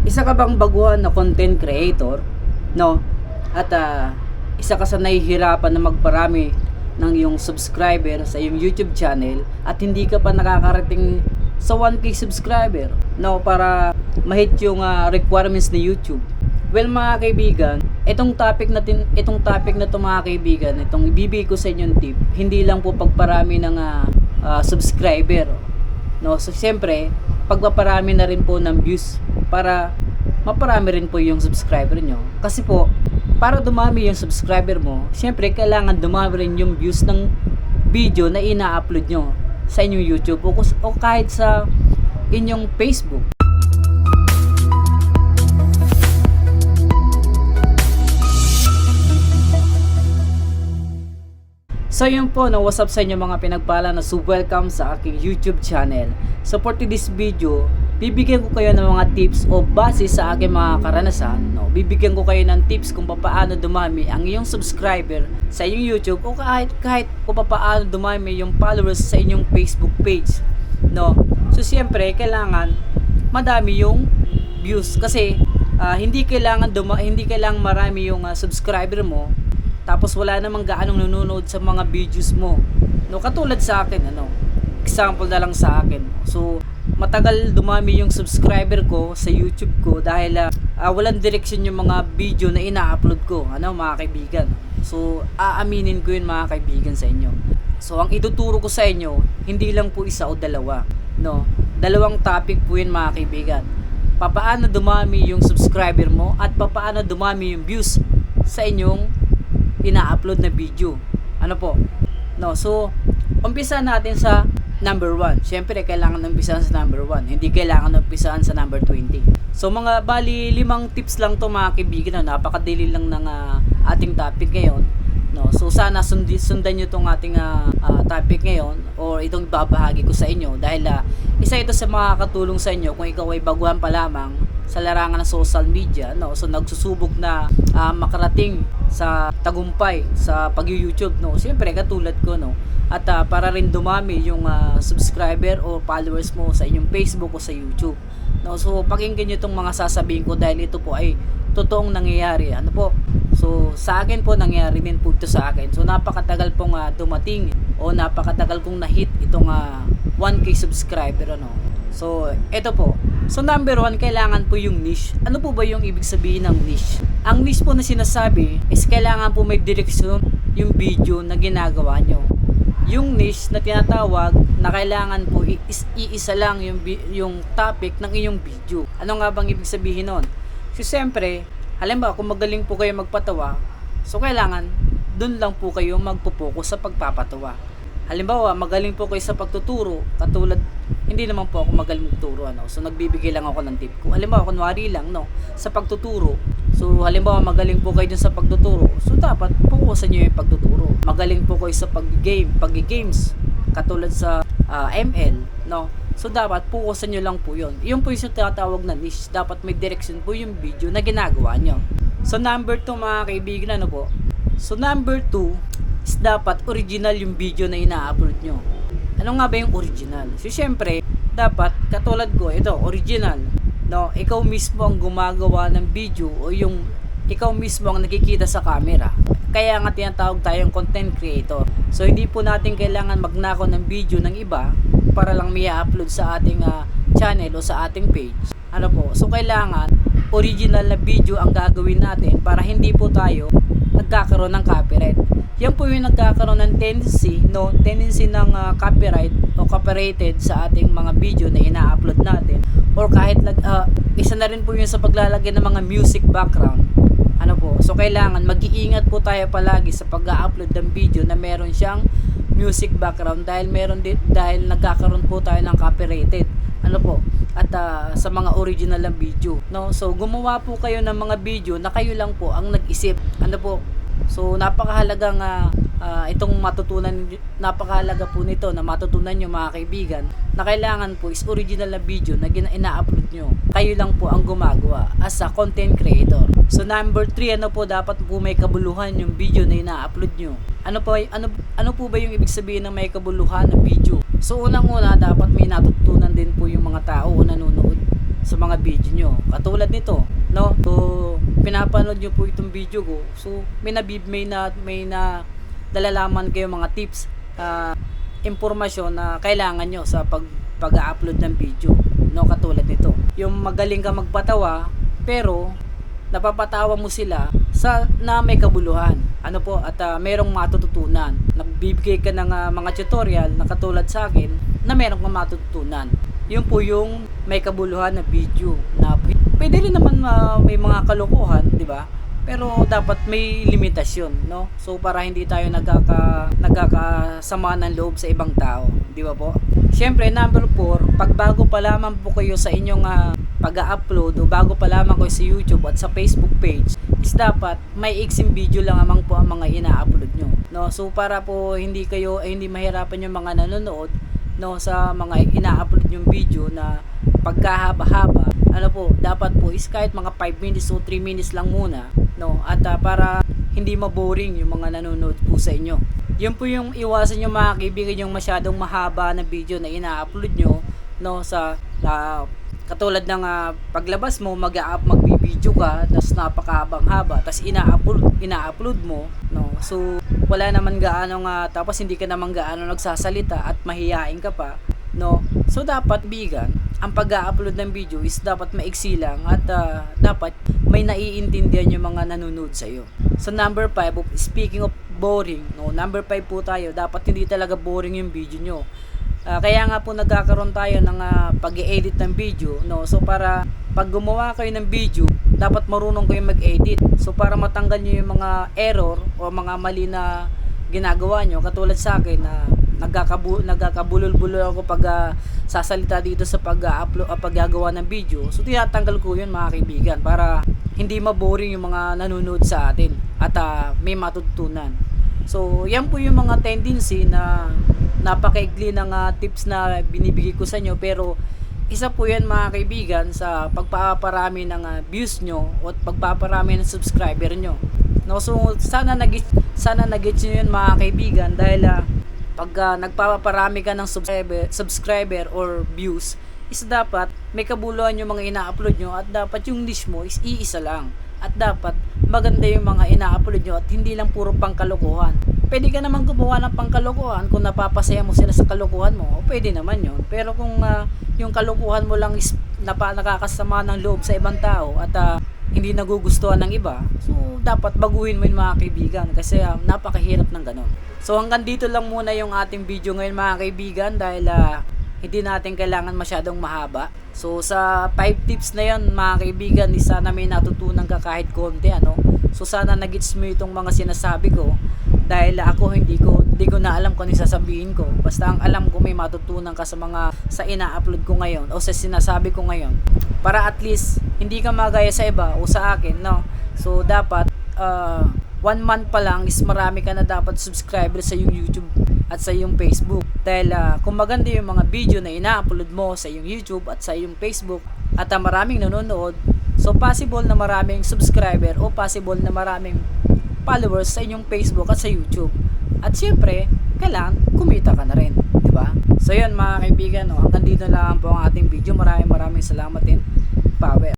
Isa ka bang baguhan na content creator, no? At isa ka sa nahihirapan na magparami ng iyong subscriber sa iyong YouTube channel at hindi ka pa nakakarating sa 1K subscriber, no? Para ma-hit yung requirements ni YouTube. Well, mga kaibigan, itong topic na to mga kaibigan, itong ibibigay ko sa inyong tip, hindi lang po pagparami ng subscriber, no? So siyempre, pagpaparami na rin po ng views para maparami rin po yung subscriber nyo. Kasi po, para dumami yung subscriber mo, siyempre kailangan dumami rin yung views ng video na ina-upload nyo sa inyong YouTube o kahit sa inyong Facebook. So yun po, no, what's up sa inyo mga pinagpala na welcome sa aking YouTube channel. So for this video, bibigyan ko kayo ng mga tips o base sa aking mga karanasan, no? Bibigyan ko kayo ng tips kung paano dumami ang iyong subscriber sa inyong YouTube o kahit kung paano dumami yung followers sa inyong Facebook page, no? So siyempre, kailangan madami yung views kasi hindi kailangan marami yung subscriber mo tapos wala namang gaanong nanonood sa mga videos mo, no? Katulad sa akin, example na lang sa akin. So matagal dumami yung subscriber ko sa YouTube ko dahil walang direction yung mga video na ina-upload ko, mga kaibigan. So aaminin ko yun mga kaibigan sa inyo. So ang ituturo ko sa inyo, hindi lang po isa o dalawa, no? Dalawang topic po yun mga kaibigan. Papaano dumami yung subscriber mo at papaano dumami yung views sa inyong ina-upload na video. No, so umpisa natin sa number 1. Siyempre, kailangan umpisahan sa number 1. Hindi kailangan umpisahan sa number 20. So, mga bali 5 tips lang to mga kaibigan. Napakadali lang ng ating topic ngayon. No? So, sana sundan nyo itong ating topic ngayon or itong babahagi ko sa inyo dahil isa ito sa makakatulong sa inyo kung ikaw ay baguhan pa lamang sa larangan ng social media, no? So nagsusubok na makarating sa tagumpay sa pag-YouTube, no? Siyempre katulad ko, no? At para rin dumami yung subscriber o followers mo sa inyong Facebook o sa YouTube, no? So pakinggan niyo itong mga sasabihin ko dahil ito po ay totoong nangyayari, So sa akin po nangyayari din po ito sa akin. So napakatagal pong dumating o napakatagal kong na-hit itong 1K subscriber, So ito po. So number 1, kailangan po yung niche. Ano po ba yung ibig sabihin ng niche? Ang niche po na sinasabi is kailangan po may direksyon yung video na ginagawa nyo. Yung niche na tinatawag na kailangan po iisa lang yung topic ng iyong video. Ano nga bang ibig sabihin nun? So siyempre, halimbawa kung magaling po kayo magpatawa, so kailangan dun lang po kayo magpo-focus sa pagpapatawa. Halimbawa, magaling po kayo sa pagtuturo, katulad, hindi naman po ako magaling magturo, So nagbibigay lang ako ng tip ko. Halimbawa, kunwari lang, sa pagtuturo. So halimbawa, magaling po kayo dun sa pagtuturo. So dapat fokusan niyo yung pagtuturo. Magaling po kayo sa pag-games, katulad sa ML, So dapat fokusan niyo lang po 'yon. Iyon po yung tinatawag na niche. Dapat may direction po yung video na ginagawa niyo. So number 2 mga kaibigan, po? So number 2 is dapat original yung video na ina-upload nyo. Ano nga ba yung original? So syempre, dapat katulad ko, ito, original. No, ikaw mismo ang gumagawa ng video o yung ikaw mismo ang nakikita sa camera. Kaya nga tinatawag tayong content creator. So hindi po natin kailangan magnakaw ng video ng iba para lang may upload sa ating channel o sa ating page. So kailangan original na video ang gagawin natin para hindi po tayo nagkakaroon ng copyright. Yan po yung nagkakaroon ng tendency ng copyright o copyrighted sa ating mga video na ina-upload natin or kahit isa na rin po yun sa paglalagay ng mga music background. So kailangan mag-iingat po tayo palagi sa pag-upload ng video na meron siyang music background dahil nagkakaroon po tayo ng copyrighted at sa mga original ng video, So gumawa po kayo ng mga video na kayo lang po ang nag-isip, So napakahalagang napakahalaga po nito na matutunan nyo mga kaibigan na kailangan po is original na video na ina-upload nyo. Kayo lang po ang gumagawa as a content creator. So number 3, dapat po may kabuluhan yung video na ina-upload nyo. Ano po ba yung ibig sabihin ng may kabuluhan na video? So unang-una, dapat may natutunan din po yung mga tao o nanonood sa mga video nyo. Katulad nito, no? So, pinapanood nyo po itong video ko. So, may na dalalaman kayo mga tips, impormasyon na kailangan nyo sa pag-upload ng video, no? Katulad nito. Yung magaling ka magpatawa, pero napapatawa mo sila na may kabuluhan. Ano po, at merong matututunan. Nagbibigay ka ng mga tutorial na katulad sa akin na merong matututunan. Yun po yung may kabuluhan na video na pwede rin naman may mga kalokohan, di ba? Pero dapat may limitasyon, no? So para hindi tayo nagkakasama ng loob sa ibang tao, di ba po? Siyempre, number 4, pag bago pa lamang po kayo sa inyong pag-upload o bago pa lamang kayo sa YouTube at sa Facebook page, is dapat may iksing video lang amang po ang mga ina-upload nyo, no? So para po hindi mahirapan yung mga nanonood, no, sa mga ina-upload yung video na pagkahaba-haba. Ano po, dapat po is kahit mga 5 minutes o 3 minutes lang muna, no? At para hindi maboring yung mga nanonood po sa inyo. Yun po yung iwasan nyo mga kaibigan, yung masyadong mahaba na video na ina-upload nyo, no, sa katulad ng paglabas mo, magbibideo ka, tapos napakahabang haba, tapos ina-upload mo, no? So wala naman gaano tapos hindi ka naman gaano nagsasalita at mahihain ka pa, no? So dapat bigan, ang pag-upload ng video is dapat maiksi lang at dapat may naiintindihan yung mga nanonood sa iyo. So number 5, speaking of boring, no, number 5 po tayo, dapat hindi talaga boring yung video nyo. Kaya nga po nagkakaroon tayo ng pag-i-edit ng video, no? So para pag gumawa kayo ng video, dapat marunong kayo mag-edit. So para matanggal nyo yung mga error o mga mali na ginagawa nyo, katulad sa akin na nagkakabulol-bulol ako pag sasalita dito sa pag-upload paggagawa ng video. So tinatanggal ko yun mga kaibigan para hindi maboring yung mga nanonood sa atin at may matutunan. So yan po yung mga tendency na napakaigli ng tips na binibigay ko sa inyo, pero isa po yan mga kaibigan sa pagpaparami ng views nyo o pagpaparami ng subscriber nyo, no? So sana nag-gets nyo yun mga kaibigan, dahil pag nagpaparami ka ng subscriber or views, is dapat may kabuluhan yung mga ina-upload nyo at dapat yung niche mo is iisa lang. At dapat maganda yung mga ina-upload nyo at hindi lang puro pangkalokohan. Pwede ka naman gumawa ng pangkalokohan kung napapasaya mo sila sa kalokohan mo, pwede naman yun. Pero kung yung kalokohan mo lang is nakakasama ng loob sa ibang tao at hindi nagugustuhan ng iba, so dapat baguhin mo yung mga kaibigan kasi napakahirap ng ganon. So hanggang dito lang muna yung ating video ngayon mga kaibigan, dahil hindi natin kailangan masyadong mahaba. So sa 5 tips na yan mga kaibigan, sana may natutunan ka kahit konti, ano? So sana nagets mo itong mga sinasabi ko, dahil ako hindi ko na alam kung ano sasabihin ko. Basta ang alam ko may matutunan ka sa ina-upload ko ngayon o sa sinasabi ko ngayon, para at least hindi ka magaya sa iba o sa akin, no? So dapat 1 month pa lang is marami ka na dapat subscriber sa yung YouTube at sa yung Facebook. Dahil kung maganda yung mga video na ina-upload mo sa yung YouTube at sa yung Facebook at maraming nanonood, so possible na maraming subscriber o possible na maraming followers sa inyong Facebook at sa YouTube. At syempre, kailangan kumita ka na rin, di ba? So yun mga kaibigan, hanggang dito lang po ang ating video. Maraming salamat din. Power.